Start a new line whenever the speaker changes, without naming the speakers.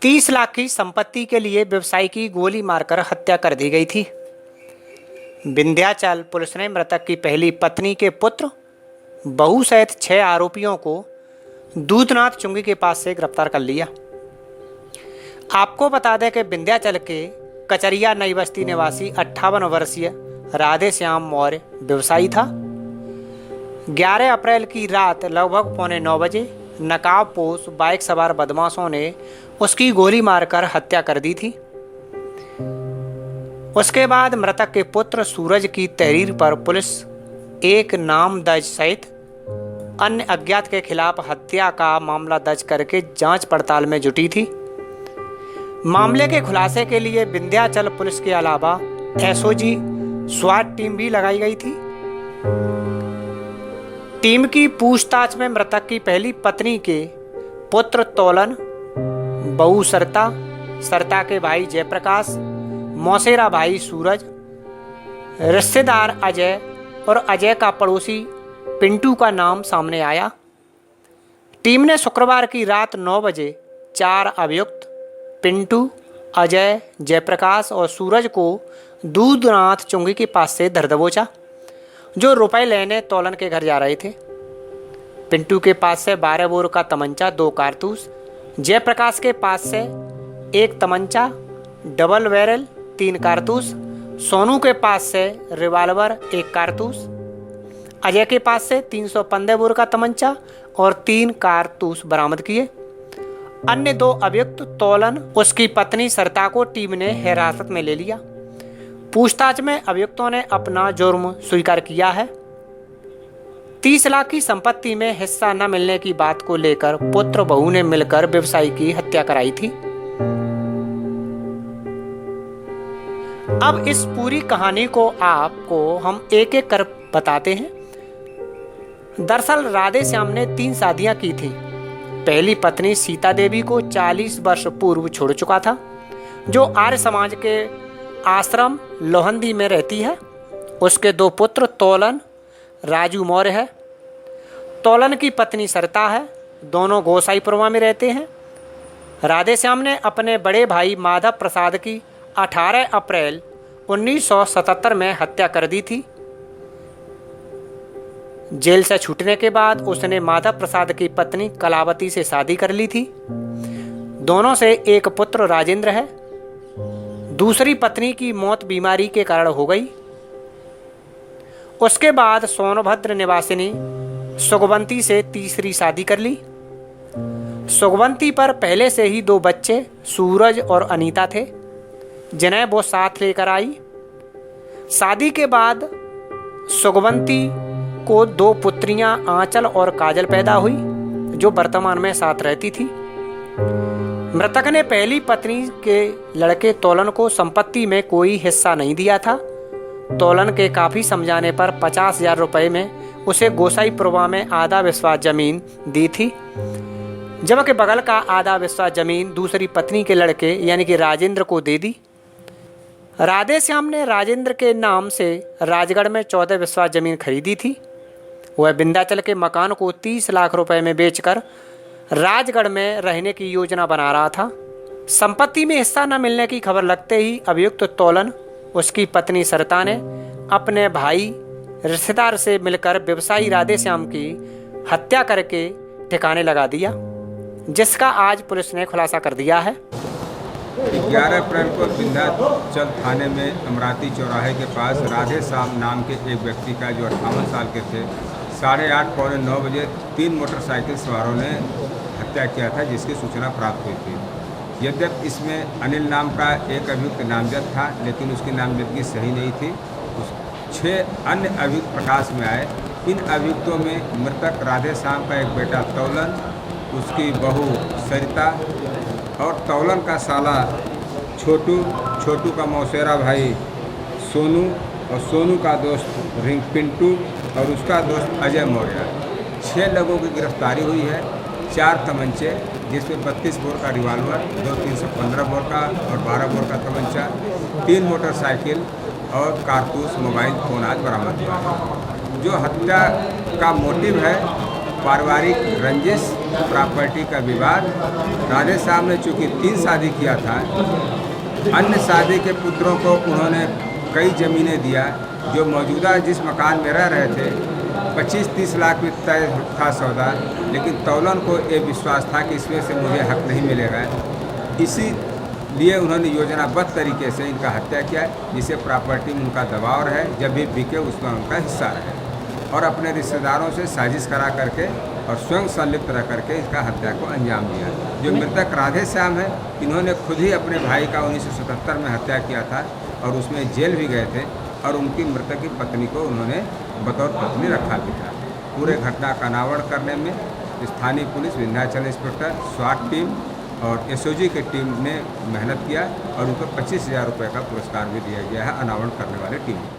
30 लाख की संपत्ति के लिए व्यवसायी की गोली मारकर हत्या कर दी गई थी। विंध्याचल पुलिस ने मृतक की पहली पत्नी के पुत्र बहू सहित 6 आरोपियों को दूधनाथ चुंगी के पास से गिरफ्तार कर लिया। आपको बता दें कि विंध्याचल के कचरिया नई बस्ती निवासी 58 वर्षीय राधे श्याम मौर्य व्यवसायी था। 11 अप्रैल की रात लगभग 8:45 बजे नकाबपोश बाइक सवार बदमाशों ने उसकी गोली मारकर हत्या कर दी थी। उसके बाद मृतक के पुत्र सूरज की तहरीर पर पुलिस एक नामजद सहित अन्य अज्ञात के खिलाफ हत्या का मामला दर्ज करके जांच पड़ताल में जुटी थी। मामले के खुलासे के लिए विंध्याचल पुलिस के अलावा एसओजी स्वाट टीम भी लगाई गई थी। टीम की पूछताछ में मृतक की पहली पत्नी के पुत्र तोलन, बहू सरता, सरता के भाई जयप्रकाश, मौसेरा भाई सूरज, रिश्तेदार अजय और अजय का पड़ोसी पिंटू का नाम सामने आया। टीम ने शुक्रवार की रात 9 बजे 4 अभियुक्त पिंटू, अजय, जयप्रकाश और सूरज को दूधनाथ चुंगी के पास से धर दबोचा, जो रुपए लेने तोलन के घर जा रहे थे। पिंटू के पास से 12 बोर का तमंचा, 2 कारतूस, जयप्रकाश के पास से 1 तमंचा, डबल बैरल 3 कारतूस, सोनू के पास से रिवाल्वर 1 कारतूस, अजय के पास से 315 बोर का तमंचा और 3 कारतूस बरामद किए। अन्य 2 अभियुक्त तोलन, उसकी पत्नी सरता को टीम ने हिरासत में ले लिया। पूछताछ में अभियुक्तों ने अपना जुर्म स्वीकार किया है। 30 लाख की संपत्ति में हिस्सा न मिलने की बात को लेकर पुत्र बहू ने मिलकर व्यवसायी की हत्या कराई थी। अब इस पूरी कहानी को आपको हम एक एक कर बताते हैं। दरअसल राधे श्याम ने 3 शादियां की थी। पहली पत्नी सीता देवी को 40 वर्ष पूर्व छोड़ चुका था, जो आर्य समाज के आश्रम लोहंदी में रहती है। उसके 2 पुत्र तोलन, राजू मौर्य है। तोलन की पत्नी सरता है। दोनों गोसाईपुरवा में रहते हैं। राधे श्याम ने अपने बड़े भाई माधव प्रसाद की 18 अप्रैल 1977 में हत्या कर दी थी। जेल से छूटने के बाद उसने माधव प्रसाद की पत्नी कलावती से शादी कर ली थी। दोनों से एक पुत्र राजेंद्र है। दूसरी पत्नी की मौत बीमारी के कारण हो गई। उसके बाद सोनभद्र निवासिनी सुगवंती से तीसरी शादी कर ली। सुगवंती पर पहले से ही 2 बच्चे सूरज और अनीता थे, जिन्हें वो साथ लेकर आई। शादी के बाद सुगवंती को 2 पुत्रियां आंचल और काजल पैदा हुई, जो वर्तमान में साथ रहती थी। मृतक ने पहली पत्नी के लड़के तोलन को संपत्ति में कोई हिस्सा नहीं दिया था। तोलन के काफी समझाने पर 50,000 रुपए में उसे गोसाईपुरवा में आधा विस्वा जमीन दी थी, जबकि बगल का आधा विस्वा जमीन दूसरी पत्नी के लड़के यानी कि राजेंद्र को दे दी। राधे श्याम ने राजेंद्र के नाम से राजगढ़ में 14 विस्वा जमीन खरीदी थी। वह विंध्याचल के मकान को 30 लाख रुपए में बेचकर राजगढ़ में रहने की योजना बना रहा था। संपत्ति में हिस्सा न मिलने की खबर लगते ही अभियुक्त तोलन, उसकी पत्नी सरता ने अपने भाई रिश्तेदार से मिलकर व्यवसायी राधे श्याम की हत्या करके ठिकाने लगा दिया, जिसका आज पुलिस ने खुलासा कर दिया है।
11 अप्रैल को विंध्याचल थाने में अमराती चौराहे के पास राधे श्याम नाम के एक व्यक्ति का, जो 58 साल के थे, 8:30 पौने 9 बजे 3 मोटरसाइकिल सवारों ने हत्या किया था, जिसकी सूचना प्राप्त हुई थी। यद्यपि इसमें अनिल नाम का एक अभियुक्त नामजद था, लेकिन उसकी नामजदगी सही नहीं थी। 6 अन्य अभियुक्त प्रकाश में आए। इन अभियुक्तों में मृतक राधे श्याम का एक बेटा तौलन, उसकी बहू सरिता और तौलन का साला छोटू, छोटू का मौसेरा भाई सोनू और सोनू का दोस्त रिंग पिंटू और उसका दोस्त अजय मौर्य। 6 लोगों की गिरफ्तारी हुई है। 4 तमंचे, जिसमें 32 बोर का रिवाल्वर, 2 315 बोर का और 12 बोर का तमंचा, 3 मोटरसाइकिल और कारतूस, मोबाइल फोन आज बरामद हुआ है। जो हत्या का मोटिव है पारिवारिक रंजिश प्रॉपर्टी का विवाद। राधे श्याम ने चूँकि 3 शादी किया था, अन्य शादी के पुत्रों को उन्होंने कई ज़मीनें दिया। जो मौजूदा जिस मकान में रह रहे थे 25-30 लाख में तय था सौदा, लेकिन तौलन को ये विश्वास था कि इसमें से मुझे हक नहीं मिलेगा। इसीलिए उन्होंने योजनाबद्ध तरीके से इनका हत्या किया, जिससे प्रॉपर्टी में उनका दबाव रहे, जब भी बिके उसमें उनका हिस्सा रहे, और अपने रिश्तेदारों से साजिश करा करके और स्वयं संलिप्त रह करके इसका हत्या को अंजाम दिया। जो मृतक राधे श्याम है, इन्होंने खुद ही अपने भाई का 1977 में हत्या किया था और उसमें जेल भी गए थे, और उनकी मृतक की पत्नी को उन्होंने बतौर पत्नी रखा भी था। पूरे घटना का अनावरण करने में स्थानीय पुलिस, विंध्याचल इंस्पेक्टर, स्वाट टीम और एसओजी की टीम ने मेहनत किया और उनको 25,000 रुपये का पुरस्कार भी दिया गया है अनावरण करने वाले टीम को।